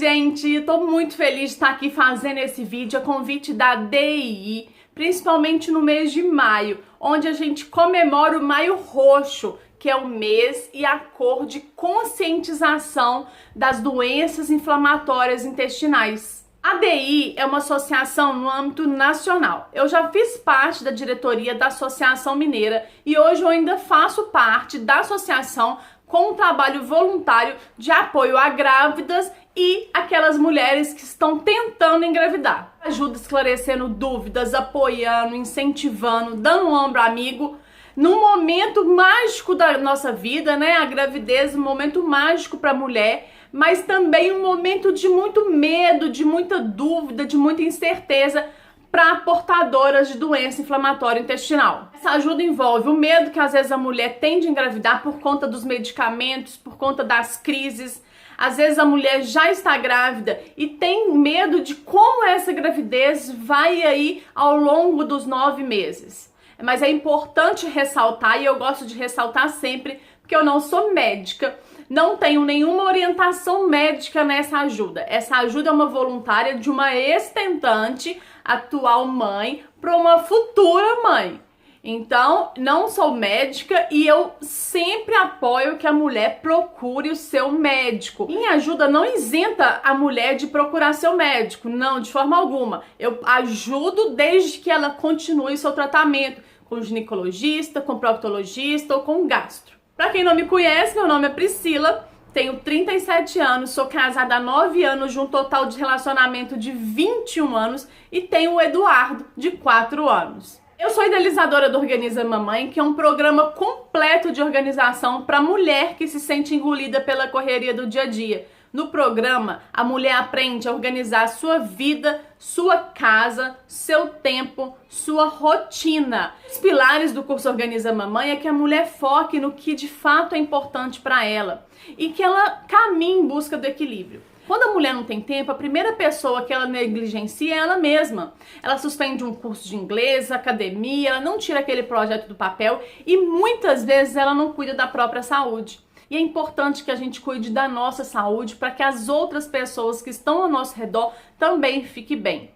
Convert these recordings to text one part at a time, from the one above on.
gente, tô muito feliz de estar aqui fazendo esse vídeo a convite da DEI, principalmente no mês de maio, onde a gente comemora o Maio Roxo, que é o mês e a cor de conscientização das doenças inflamatórias intestinais. A DEI é uma associação no âmbito nacional. Eu já fiz parte da diretoria da Associação Mineira e hoje eu ainda faço parte da associação com um trabalho voluntário de apoio a grávidas e aquelas mulheres que estão tentando engravidar. Ajuda esclarecendo dúvidas, apoiando, incentivando, dando um ombro amigo. Num momento mágico da nossa vida, né? A gravidez, um momento mágico para a mulher, mas também um momento de muito medo, de muita dúvida, de muita incerteza para portadoras de doença inflamatória intestinal. Essa ajuda envolve o medo que às vezes a mulher tem de engravidar por conta dos medicamentos, por conta das crises. Às vezes a mulher já está grávida e tem medo de como essa gravidez vai aí ao longo dos 9 meses. Mas é importante ressaltar, e eu gosto de ressaltar sempre, porque eu não sou médica, não tenho nenhuma orientação médica nessa ajuda. Essa ajuda é uma voluntária de uma ex-tentante, atual mãe, para uma futura mãe. Então, não sou médica e eu sempre apoio que a mulher procure o seu médico. Minha ajuda não isenta a mulher de procurar seu médico, não, de forma alguma. Eu ajudo desde que ela continue seu tratamento com ginecologista, com proctologista ou com gastro. Para quem não me conhece, meu nome é Priscila, tenho 37 anos, sou casada há 9 anos, de um total de relacionamento de 21 anos e tenho o Eduardo, de 4 anos. Eu sou idealizadora do Organiza Mamãe, que é um programa completo de organização para mulher que se sente engolida pela correria do dia a dia. No programa, a mulher aprende a organizar a sua vida, sua casa, seu tempo, sua rotina. Os pilares do curso Organiza Mamãe é que a mulher foque no que de fato é importante para ela e que ela caminhe em busca do equilíbrio. Quando a mulher não tem tempo, a primeira pessoa que ela negligencia é ela mesma. Ela suspende um curso de inglês, academia, ela não tira aquele projeto do papel e muitas vezes ela não cuida da própria saúde. E é importante que a gente cuide da nossa saúde para que as outras pessoas que estão ao nosso redor também fiquem bem.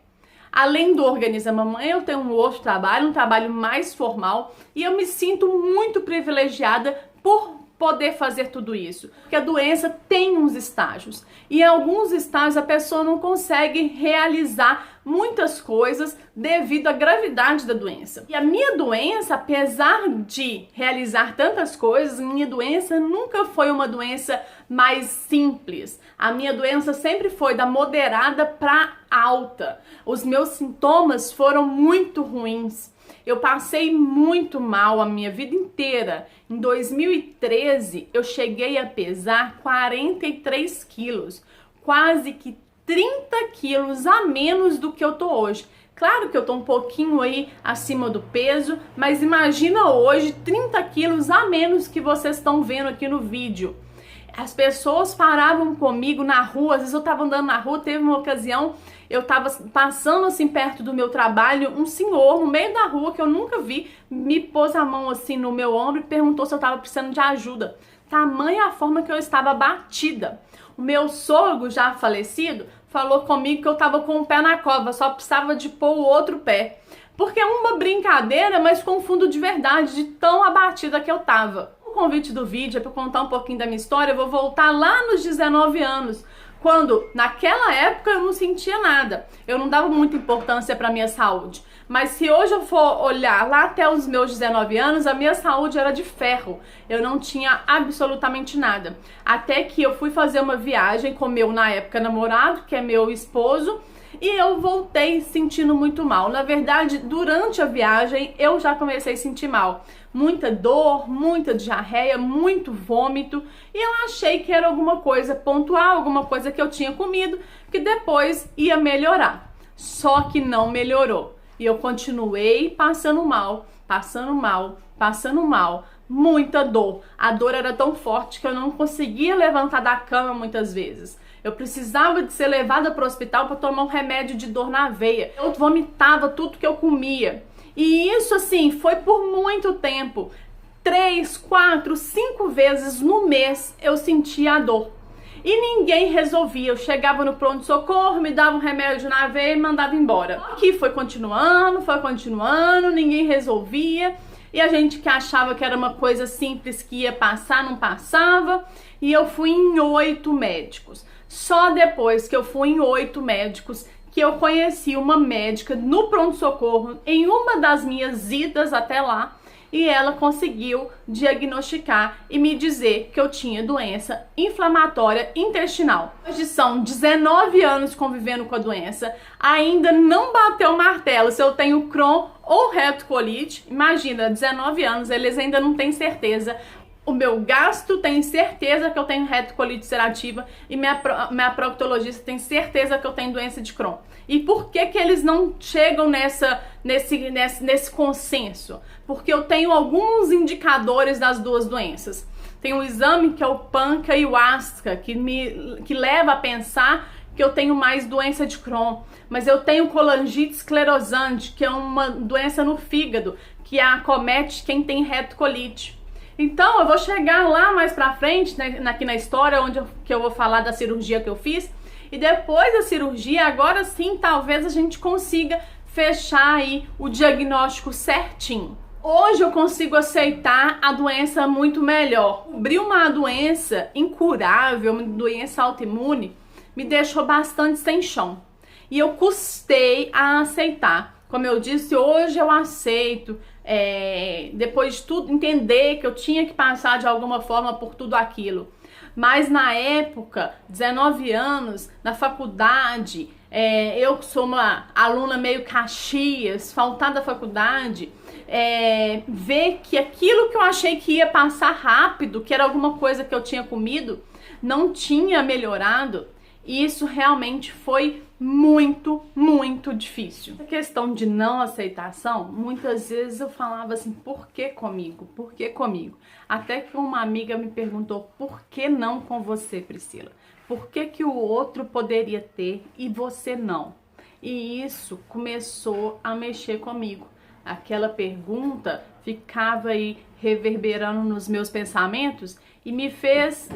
Além do Organiza Mamãe, eu tenho um outro trabalho, um trabalho mais formal, e eu me sinto muito privilegiada por poder fazer tudo isso, porque a doença tem uns estágios e em alguns estágios a pessoa não consegue realizar muitas coisas devido à gravidade da doença. E a minha doença, apesar de realizar tantas coisas, minha doença nunca foi uma doença mais simples. A minha doença sempre foi da moderada para alta. Os meus sintomas foram muito ruins. Eu passei muito mal a minha vida inteira. Em 2013, eu cheguei a pesar 43 quilos, quase que 30 quilos a menos do que eu tô hoje. Claro que eu tô um pouquinho aí acima do peso, mas imagina hoje 30 quilos a menos que vocês estão vendo aqui no vídeo. As pessoas paravam comigo na rua, às vezes eu tava andando na rua, teve uma ocasião, eu tava passando assim perto do meu trabalho, um senhor no meio da rua que eu nunca vi, me pôs a mão assim no meu ombro e perguntou se eu tava precisando de ajuda. Tamanha a forma que eu estava abatida. O meu sogro, já falecido, falou comigo que eu tava com o pé na cova, só precisava de pôr o outro pé. Porque é uma brincadeira, mas com fundo de verdade, de tão abatida que eu tava. O convite do vídeo é para contar um pouquinho da minha história. Eu vou voltar lá nos 19 anos, quando naquela época eu não sentia nada, eu não dava muita importância para minha saúde. Mas se hoje eu for olhar lá até os meus 19 anos, a minha saúde era de ferro, eu não tinha absolutamente nada. Até que eu fui fazer uma viagem com meu, na época, namorado, que é meu esposo, e eu voltei sentindo muito mal. Na verdade, durante a viagem, eu já comecei a sentir mal. Muita dor, muita diarreia, muito vômito. E eu achei que era alguma coisa pontual, alguma coisa que eu tinha comido, que depois ia melhorar. Só que não melhorou. E eu continuei passando mal, passando mal, passando mal. Muita dor. A dor era tão forte que eu não conseguia levantar da cama muitas vezes. Eu precisava de ser levada para o hospital para tomar um remédio de dor na veia. Eu vomitava tudo que eu comia. E isso, assim, foi por muito tempo. 3, 4, 5 vezes no mês eu sentia a dor. e ninguém resolvia. Eu chegava no pronto-socorro, me dava um remédio na veia e mandava embora. Aqui foi continuando, ninguém resolvia. E a gente que achava que era uma coisa simples que ia passar, não passava. E eu fui em 8 médicos. Só depois que eu fui em 8 médicos que eu conheci uma médica no pronto-socorro em uma das minhas idas até lá. E ela conseguiu diagnosticar e me dizer que eu tinha doença inflamatória intestinal. Hoje são 19 anos convivendo com a doença, ainda não bateu o martelo se eu tenho Crohn ou retocolite. Imagina, 19 anos, eles ainda não têm certeza. O meu gastro tem certeza que eu tenho retocolite ulcerativa e minha proctologista tem certeza que eu tenho doença de Crohn. E por que que eles não chegam nesse consenso? Porque eu tenho alguns indicadores das duas doenças. Tem um exame que é o PANCA e o ASCA, que leva a pensar que eu tenho mais doença de Crohn. Mas eu tenho colangite esclerosante, que é uma doença no fígado, que acomete quem tem retocolite. Então, eu vou chegar lá mais pra frente, né, aqui na história, que eu vou falar da cirurgia que eu fiz. E depois da cirurgia, agora sim, talvez a gente consiga fechar aí o diagnóstico certinho. Hoje eu consigo aceitar a doença muito melhor. Cobrir uma doença incurável, uma doença autoimune, me deixou bastante sem chão. E eu custei a aceitar. Como eu disse, hoje eu aceito. Depois de tudo, entender que eu tinha que passar de alguma forma por tudo aquilo. Mas na época, 19 anos, na faculdade, eu que sou uma aluna meio Caxias, faltar da faculdade, ver que aquilo que eu achei que ia passar rápido, que era alguma coisa que eu tinha comido, não tinha melhorado. E isso realmente foi muito, muito difícil. A questão de não aceitação, muitas vezes eu falava assim, por que comigo? Por que comigo? Até que uma amiga me perguntou, por que não com você, Priscila? Por que que o outro poderia ter e você não? E isso começou a mexer comigo. Aquela pergunta ficava aí reverberando nos meus pensamentos e me fez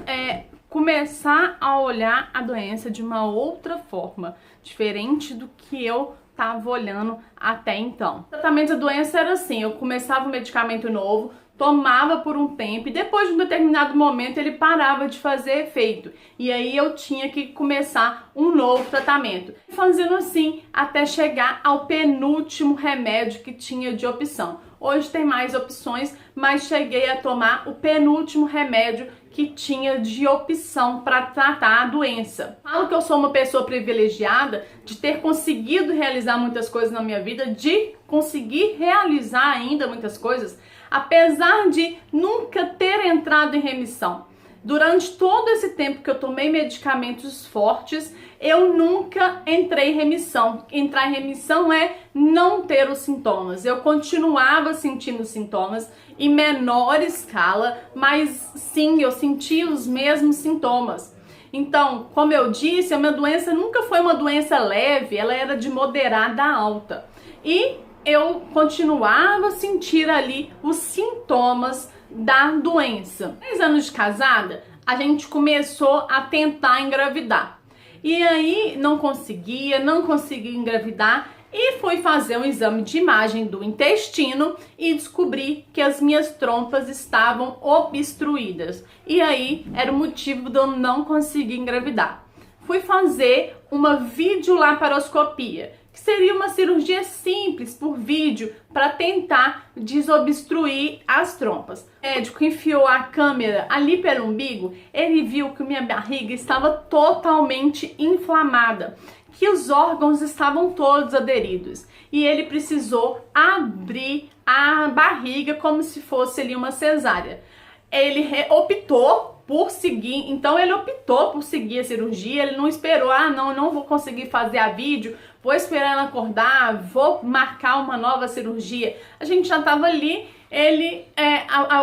começar a olhar a doença de uma outra forma, diferente do que eu estava olhando até então. O tratamento da doença era assim, eu começava um medicamento novo, tomava por um tempo e depois de um determinado momento ele parava de fazer efeito. E aí eu tinha que começar um novo tratamento. Fazendo assim até chegar ao penúltimo remédio que tinha de opção. Hoje tem mais opções, mas cheguei a tomar o penúltimo remédio que tinha de opção para tratar a doença. Falo que eu sou uma pessoa privilegiada de ter conseguido realizar muitas coisas na minha vida, de conseguir realizar ainda muitas coisas, apesar de nunca ter entrado em remissão. Durante todo esse tempo que eu tomei medicamentos fortes, eu nunca entrei em remissão. Entrar em remissão é não ter os sintomas. Eu continuava sentindo sintomas em menor escala, mas sim, eu sentia os mesmos sintomas. Então, como eu disse, a minha doença nunca foi uma doença leve, ela era de moderada a alta. E eu continuava a sentir ali os sintomas da doença. 10 anos de casada, a gente começou a tentar engravidar. E aí não conseguia engravidar e fui fazer um exame de imagem do intestino e descobri que as minhas trompas estavam obstruídas. E aí era o motivo de eu não conseguir engravidar. Fui fazer uma videolaparoscopia, que seria uma cirurgia simples por vídeo para tentar desobstruir as trompas. O médico enfiou a câmera ali pelo umbigo, ele viu que minha barriga estava totalmente inflamada, que os órgãos estavam todos aderidos e ele precisou abrir a barriga como se fosse ali uma cesárea. Ele optou por seguir, então ele optou por seguir a cirurgia, ele não esperou, não vou conseguir fazer a vídeo, vou esperar ela acordar, vou marcar uma nova cirurgia. A gente já estava ali, ele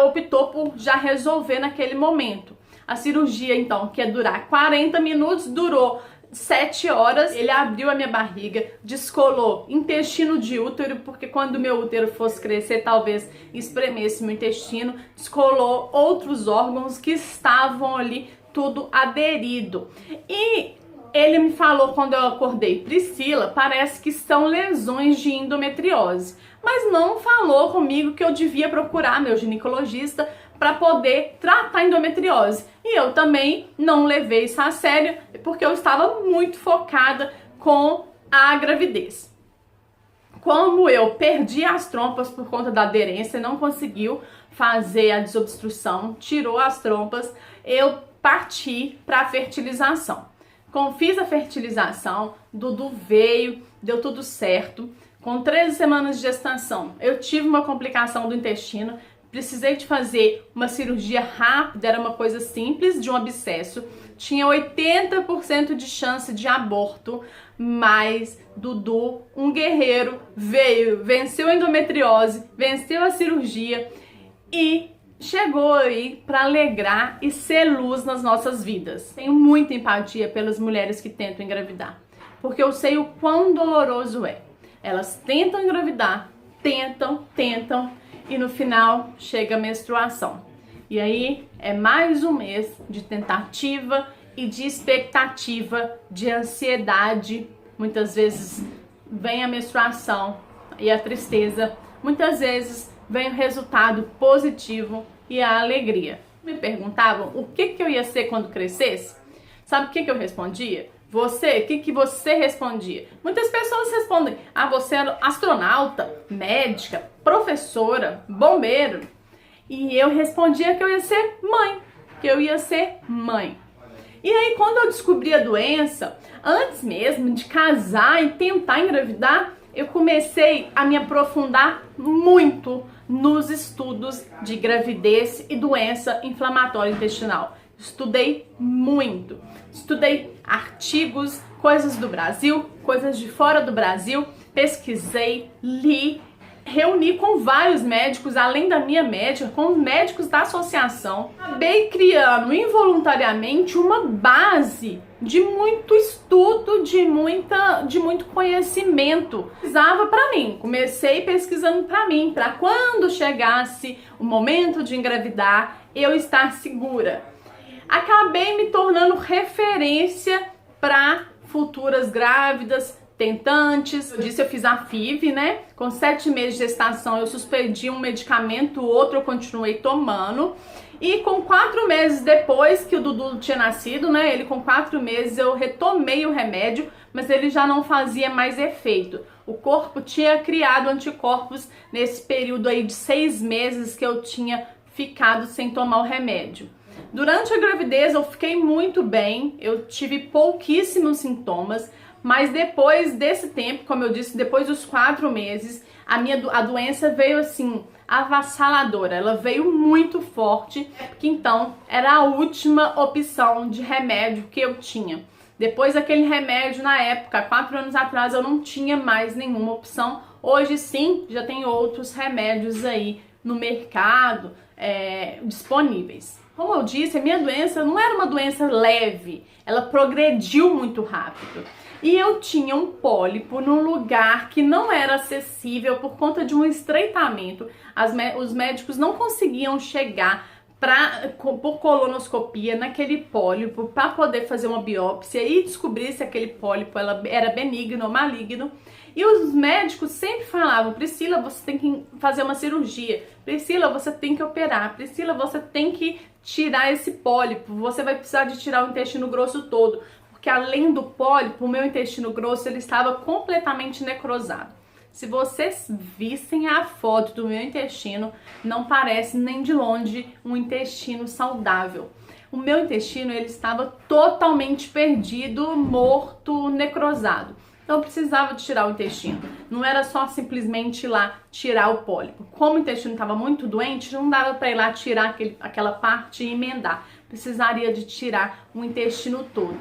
optou por já resolver naquele momento. A cirurgia, então, que ia durar 40 minutos, durou 7 horas. Ele abriu a minha barriga, descolou intestino de útero, porque quando meu útero fosse crescer, talvez espremesse meu intestino, descolou outros órgãos que estavam ali tudo aderido. E ele me falou quando eu acordei: Priscila, parece que são lesões de endometriose. Mas não falou comigo que eu devia procurar meu ginecologista para poder tratar a endometriose. E eu também não levei isso a sério, porque eu estava muito focada com a gravidez. Como eu perdi as trompas por conta da aderência, não conseguiu fazer a desobstrução, tirou as trompas, eu parti para a fertilização. Fiz a fertilização, Dudu veio, deu tudo certo. Com 13 semanas de gestação, eu tive uma complicação do intestino, precisei de fazer uma cirurgia rápida, era uma coisa simples, de um abscesso. Tinha 80% de chance de aborto, mas Dudu, um guerreiro, veio, venceu a endometriose, venceu a cirurgia e chegou aí para alegrar e ser luz nas nossas vidas. Tenho muita empatia pelas mulheres que tentam engravidar, porque eu sei o quão doloroso é. Elas tentam engravidar, tentam, e no final chega a menstruação. E aí é mais um mês de tentativa e de expectativa, de ansiedade. Muitas vezes vem a menstruação e a tristeza. Muitas vezes vem o resultado positivo e a alegria. Me perguntavam o que eu ia ser quando crescesse? Sabe o que eu respondia? Você, o que você respondia? Muitas pessoas respondem: ah, você é astronauta, médica, professora, bombeiro. E eu respondia que eu ia ser mãe, E aí, quando eu descobri a doença, antes mesmo de casar e tentar engravidar, eu comecei a me aprofundar muito nos estudos de gravidez e doença inflamatória intestinal. Estudei muito, estudei artigos, coisas do Brasil, coisas de fora do Brasil, pesquisei, li, reuni com vários médicos, além da minha médica, com os médicos da associação. Acabei criando involuntariamente uma base de muito estudo, de muito conhecimento. Precisava para mim. Comecei pesquisando para mim, para quando chegasse o momento de engravidar, eu estar segura. Acabei me tornando referência para futuras grávidas, tentantes. Eu disse, eu fiz a FIV, né? Com 7 meses de gestação eu suspendi um medicamento, o outro eu continuei tomando. E com 4 meses depois que o Dudu tinha nascido, né? Ele com 4 meses eu retomei o remédio, mas ele já não fazia mais efeito. O corpo tinha criado anticorpos nesse período aí de 6 meses que eu tinha ficado sem tomar o remédio. Durante a gravidez eu fiquei muito bem, eu tive pouquíssimos sintomas, mas depois desse tempo, como eu disse, depois dos 4 meses, a doença veio assim, avassaladora, ela veio muito forte, porque então era a última opção de remédio que eu tinha. Depois daquele remédio, na época, 4 anos atrás, eu não tinha mais nenhuma opção. Hoje sim, já tem outros remédios aí no mercado disponíveis. Como eu disse, a minha doença não era uma doença leve, ela progrediu muito rápido. E eu tinha um pólipo num lugar que não era acessível por conta de um estreitamento. Os médicos não conseguiam chegar por colonoscopia naquele pólipo para poder fazer uma biópsia e descobrir se aquele pólipo era benigno ou maligno. E os médicos sempre falavam: Priscila, você tem que fazer uma cirurgia, Priscila, você tem que operar, Priscila, você tem que tirar esse pólipo, você vai precisar de tirar o intestino grosso todo, porque além do pólipo, o meu intestino grosso ele estava completamente necrosado. Se vocês vissem a foto do meu intestino, não parece nem de longe um intestino saudável. O meu intestino ele estava totalmente perdido, morto, necrosado. Então eu precisava de tirar o intestino. Não era só simplesmente ir lá tirar o pólipo. Como o intestino estava muito doente, não dava para ir lá tirar aquela parte e emendar. Precisaria de tirar o intestino todo.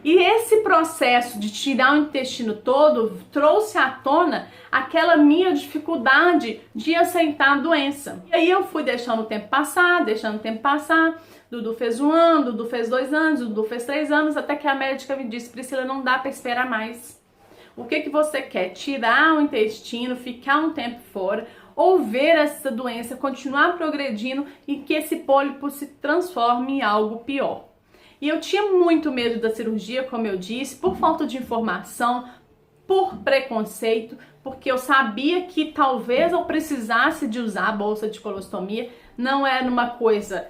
E esse processo de tirar o intestino todo trouxe à tona aquela minha dificuldade de aceitar a doença. E aí eu fui deixando o tempo passar, Dudu fez 1 ano, Dudu fez 2 anos, Dudu fez 3 anos, até que a médica me disse: Priscila, não dá para esperar mais. O que você quer? Tirar o intestino, ficar um tempo fora, ou ver essa doença continuar progredindo e que esse pólipo se transforme em algo pior? E eu tinha muito medo da cirurgia, como eu disse, por falta de informação, por preconceito, porque eu sabia que talvez eu precisasse de usar a bolsa de colostomia. Não era uma coisa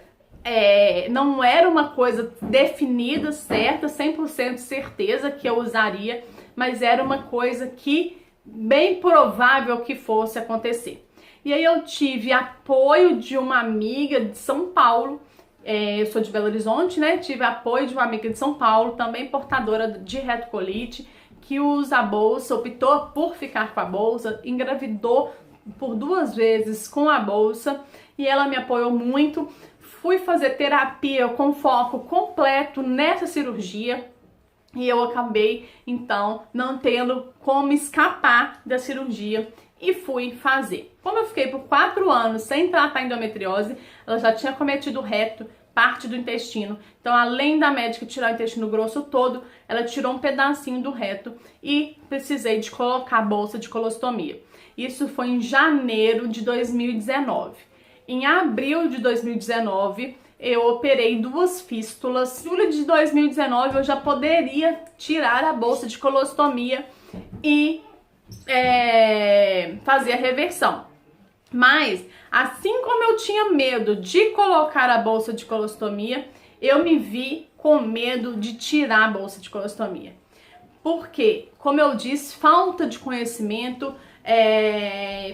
definida, certa, 100% certeza que eu usaria, mas era uma coisa que bem provável que fosse acontecer. E aí eu tive apoio de uma amiga de São Paulo, eu sou de Belo Horizonte, né? Tive apoio de uma amiga de São Paulo, também portadora de retocolite, que usa a bolsa, optou por ficar com a bolsa, engravidou por 2 vezes com a bolsa e ela me apoiou muito. Fui fazer terapia com foco completo nessa cirurgia e eu acabei, então, não tendo como escapar da cirurgia e fui fazer. Como eu fiquei por 4 anos sem tratar a endometriose, ela já tinha cometido o reto, parte do intestino. Então, além da médica tirar o intestino grosso todo, ela tirou um pedacinho do reto e precisei de colocar a bolsa de colostomia. Isso foi em janeiro de 2019. Em abril de 2019, eu operei 2 fístulas. Em julho de 2019, eu já poderia tirar a bolsa de colostomia e fazer a reversão. Mas, assim como eu tinha medo de colocar a bolsa de colostomia, eu me vi com medo de tirar a bolsa de colostomia. Porque, como eu disse, falta de conhecimento,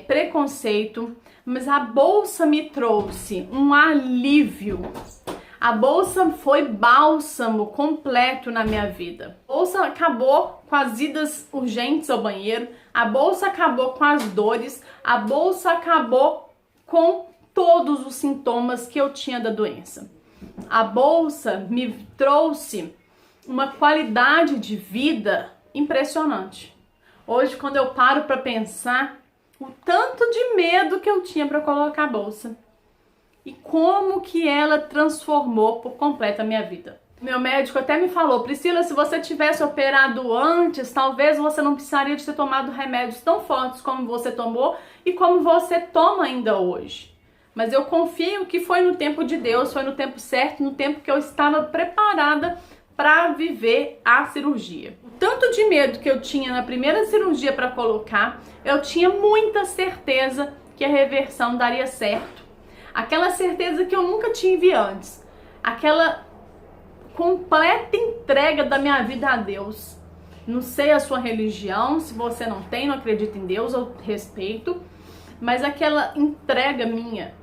preconceito, mas a bolsa me trouxe um alívio. A bolsa foi bálsamo completo na minha vida. A bolsa acabou com as idas urgentes ao banheiro, a bolsa acabou com as dores, a bolsa acabou com todos os sintomas que eu tinha da doença. A bolsa me trouxe uma qualidade de vida impressionante. Hoje, quando eu paro para pensar o tanto de medo que eu tinha para colocar a bolsa e como que ela transformou por completo a minha vida. Meu médico até me falou: Priscila, se você tivesse operado antes, talvez você não precisaria de ter tomado remédios tão fortes como você tomou e como você toma ainda hoje. Mas eu confio que foi no tempo de Deus, foi no tempo certo, no tempo que eu estava preparada para viver a cirurgia. O tanto de medo que eu tinha na primeira cirurgia para colocar, eu tinha muita certeza que a reversão daria certo. Aquela certeza que eu nunca tive antes. Aquela completa entrega da minha vida a Deus. Não sei a sua religião, se você não tem, não acredita em Deus, eu respeito. Mas aquela entrega minha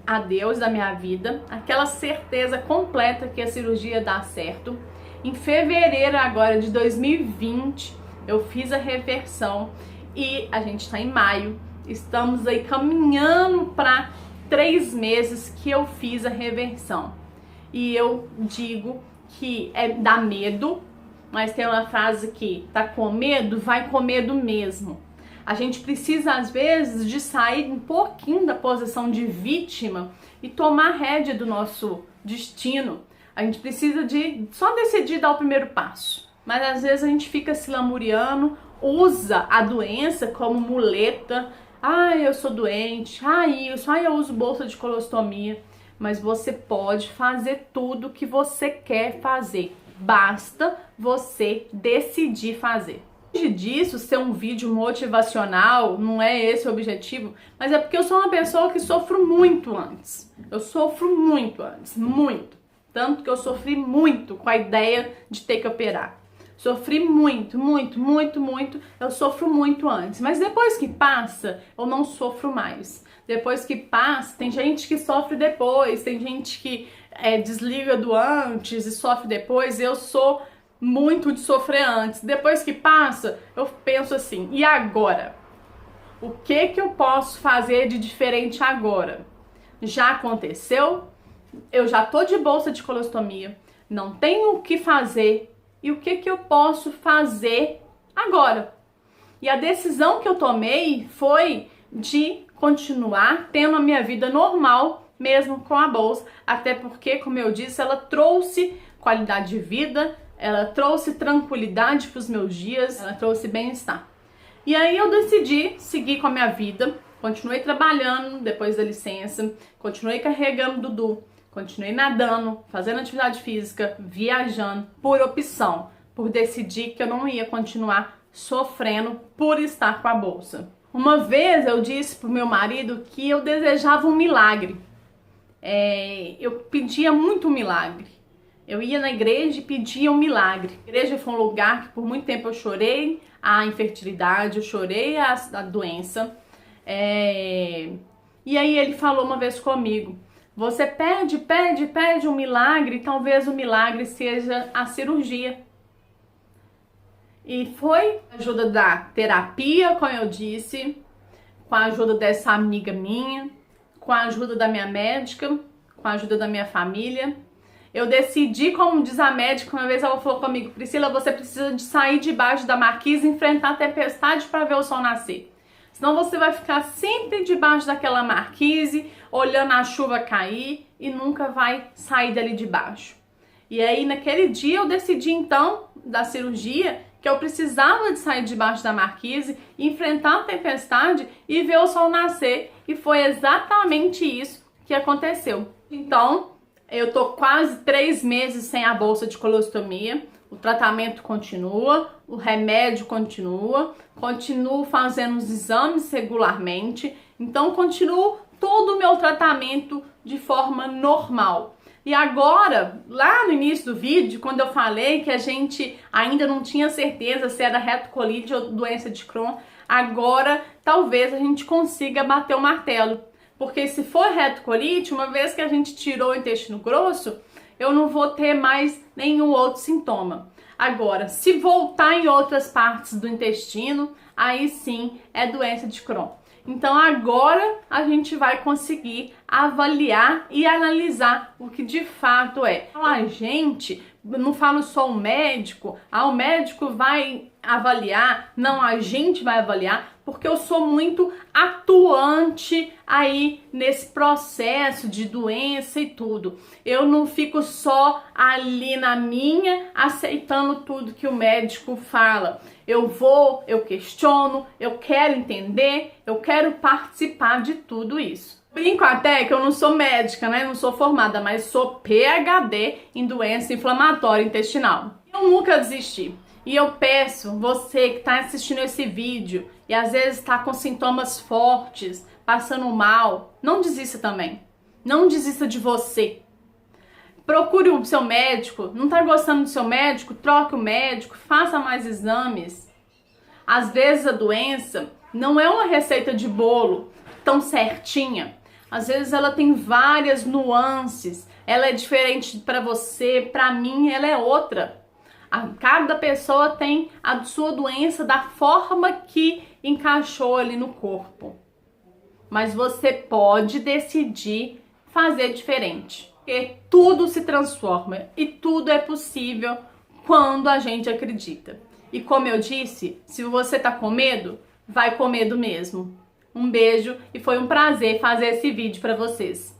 a Deus da minha vida, aquela certeza completa que a cirurgia dá certo. Em fevereiro agora de 2020, eu fiz a reversão e a gente está em maio. Estamos aí caminhando para 3 meses que eu fiz a reversão. E eu digo que dá medo, mas tem uma frase que tá com medo, vai com medo mesmo. A gente precisa, às vezes, de sair um pouquinho da posição de vítima e tomar a rédea do nosso destino. A gente precisa de só decidir dar o primeiro passo. Mas às vezes a gente fica se lamuriando, usa a doença como muleta. Ai, eu sou doente, eu uso bolsa de colostomia. Mas você pode fazer tudo o que você quer fazer. Basta você decidir fazer. Longe disso, ser um vídeo motivacional, não é esse o objetivo, mas é porque eu sou uma pessoa que sofro muito antes. Eu sofro muito antes, muito. Tanto que eu sofri muito com a ideia de ter que operar. Sofri muito, eu sofro muito antes. Mas depois que passa, eu não sofro mais. Depois que passa, tem gente que sofre depois, tem gente que desliga do antes e sofre depois. Eu sou muito de sofrer antes. Depois que passa, eu penso assim, e agora? O que eu posso fazer de diferente agora? Já aconteceu? Eu já tô de bolsa de colostomia, não tenho o que fazer. E o que eu posso fazer agora? E a decisão que eu tomei foi de continuar tendo a minha vida normal, mesmo com a bolsa. Até porque, como eu disse, ela trouxe qualidade de vida, ela trouxe tranquilidade para os meus dias, ela trouxe bem-estar. E aí eu decidi seguir com a minha vida, continuei trabalhando depois da licença, continuei carregando Dudu, Continuei nadando, fazendo atividade física, viajando, por opção, por decidir que eu não ia continuar sofrendo por estar com a bolsa. Uma vez eu disse pro meu marido que eu desejava um milagre. Eu pedia muito um milagre. Eu ia na igreja e pedia um milagre. A igreja foi um lugar que por muito tempo eu chorei a infertilidade, eu chorei a doença. E aí ele falou uma vez comigo: você pede um milagre, e talvez o milagre seja a cirurgia. E foi a ajuda da terapia, como eu disse, com a ajuda dessa amiga minha, com a ajuda da minha médica, com a ajuda da minha família. Eu decidi, como diz a médica, uma vez ela falou comigo: Priscila, você precisa de sair debaixo da marquise e enfrentar a tempestade para ver o sol nascer. Senão você vai ficar sempre debaixo daquela marquise, olhando a chuva cair e nunca vai sair dali de baixo. E aí, naquele dia, eu decidi, então, da cirurgia, que eu precisava de sair debaixo da marquise, enfrentar a tempestade e ver o sol nascer. E foi exatamente isso que aconteceu. Então, eu tô quase 3 meses sem a bolsa de colostomia. O tratamento continua, o remédio continua, continuo fazendo os exames regularmente. Então, continuo todo o meu tratamento de forma normal. E agora, lá no início do vídeo, quando eu falei que a gente ainda não tinha certeza se era retocolite ou doença de Crohn, agora talvez a gente consiga bater o martelo. Porque se for retocolite, uma vez que a gente tirou o intestino grosso, eu não vou ter mais nenhum outro sintoma. Agora, se voltar em outras partes do intestino, aí sim é doença de Crohn. Então agora a gente vai conseguir avaliar e analisar o que de fato é. A gente, não falo só o médico, o médico vai avaliar, não, a gente vai avaliar, porque eu sou muito atuante aí nesse processo de doença e tudo. Eu não fico só ali na minha, aceitando tudo que o médico fala. Eu questiono, eu quero entender, eu quero participar de tudo isso. Brinco até que eu não sou médica, né? Não sou formada, mas sou PhD em doença inflamatória intestinal. Eu nunca desisti. E eu peço, você que está assistindo esse vídeo e às vezes está com sintomas fortes, passando mal, não desista também. Não desista de você. Procure o seu médico. Não está gostando do seu médico? Troque o médico, faça mais exames. Às vezes a doença não é uma receita de bolo tão certinha. Às vezes ela tem várias nuances. Ela é diferente para você, para mim ela é outra. Cada pessoa tem a sua doença da forma que encaixou ali no corpo. Mas você pode decidir fazer diferente. Porque tudo se transforma e tudo é possível quando a gente acredita. E como eu disse, se você tá com medo, vai com medo mesmo. Um beijo e foi um prazer fazer esse vídeo para vocês.